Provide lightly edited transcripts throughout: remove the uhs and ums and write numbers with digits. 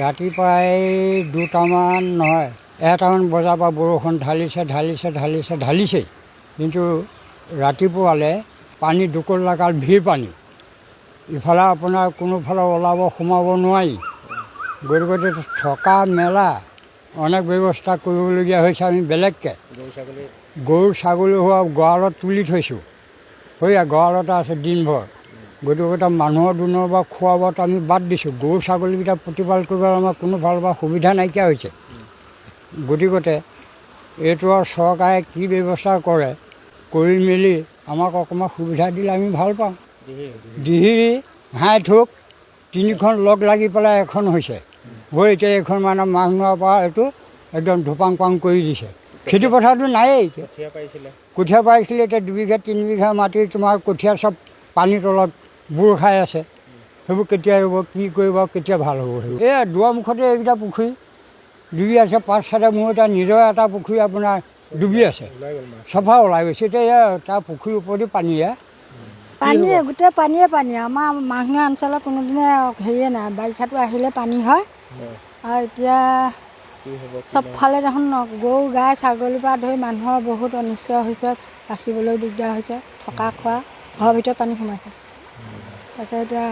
ৰাতিপুৱাই 2টামান নহয় 1টামান বজাৰ পৰা বৰষুণ ঢালিছেই কিন্তু ৰাতিপুৱালৈ পানী দুকলাকাল ভিৰ পানী ইফালে আপোনাৰ কোনোফালে ওলাব সোমাব নোৱাৰি গতিকে থকা মেলা অনেক ব্যৱস্থা কৰিবলগীয়া হৈছে। আমি বেলেগকৈ গৰু ছাগলী হোৱা গঁৰালত তুলি থৈছোঁ, সেয়া গঁৰালতে আছে দিনভৰ। গতিকে মানুহৰ দুনৰ পৰা খোৱা বোৱাত আমি বাদ দিছোঁ। গৰু ছাগলীকেইটা প্ৰতিপাল কৰিবলৈ আমাৰ কোনো ফালৰ পৰা সুবিধা নাইকিয়া হৈছে। গতিকে এইটো আৰু চৰকাৰে কি ব্যৱস্থা কৰে কৰি মেলি আমাক অকণমান সুবিধা দিলে আমি ভাল পাওঁ। দিহিৰি হাইঠোক 3খন লগ লাগি পেলাই এখন হৈছে, হৈ এতিয়া এইখন মানে মাঘ নোৱাৰ পৰা এইটো একদম ধোপাং পাং কৰি দিছে। খেতি পথাৰটো নায়েই। কঠীয়া পাৰিছিলে, এতিয়া 2 বিঘা 3 বিঘা মাটি তোমাৰ কঠীয়া চব পানীৰ তলত বুৰ খাই আছে। সেইবোৰ কেতিয়া হ'ব, কি কৰিব, কেতিয়া ভাল হ'ব? সেইবোৰ এই দুৱাৰ মুখতে এইকেইটা পুখুৰী ডুবি আছে। 5-6টা মোৰ এতিয়া নিজৰ এটা পুখুৰী আপোনাৰ ডুবি আছে, চফা ওলাই গৈছে। এতিয়া তাৰ পুখুৰীৰ ওপৰতে পানীয়ে গোটেই পানী আমাৰ মাঘনোৱা অঞ্চলত কোনোদিনে হেৰিয়ে নাই। বাৰিষাটো আহিলে পানী হয় আৰু এতিয়া চবফালে দেখোন গৰু গাই ছাগলীৰ পৰা ধৰি মানুহৰ বহুত অনিষ্ট হৈছে, ৰাখিবলৈ দিগদাৰ হৈছে, থকা খোৱা ঘৰৰ ভিতৰত পানী সোমাইছে। তাকে এতিয়া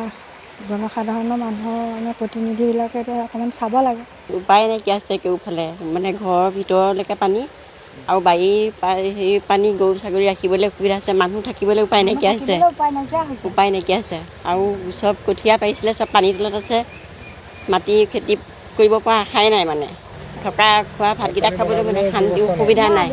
জনসাধাৰণৰ মানুহৰ মানে প্ৰতিনিধিবিলাকে এতিয়া অকণমান চাব লাগে। উপায় নাইকিয়া আছে কেউফালে, মানে ঘৰৰ ভিতৰলৈকে পানী আৰু বাৰীৰ হেৰি পানী, গৰু ছাগলী ৰাখিবলৈ অসুবিধা হৈছে, মানুহ থাকিবলৈ উপায় নাইকিয়া হৈছে। আৰু চব কঠীয়া পাৰিছিলে চব পানীৰ তলত আছে। মাটি খেতি কৰিব পৰা আশাই নাই, মানে থকা খোৱা ভাতকেইটা খাবলৈ মানে শান্তি সুবিধা নাই।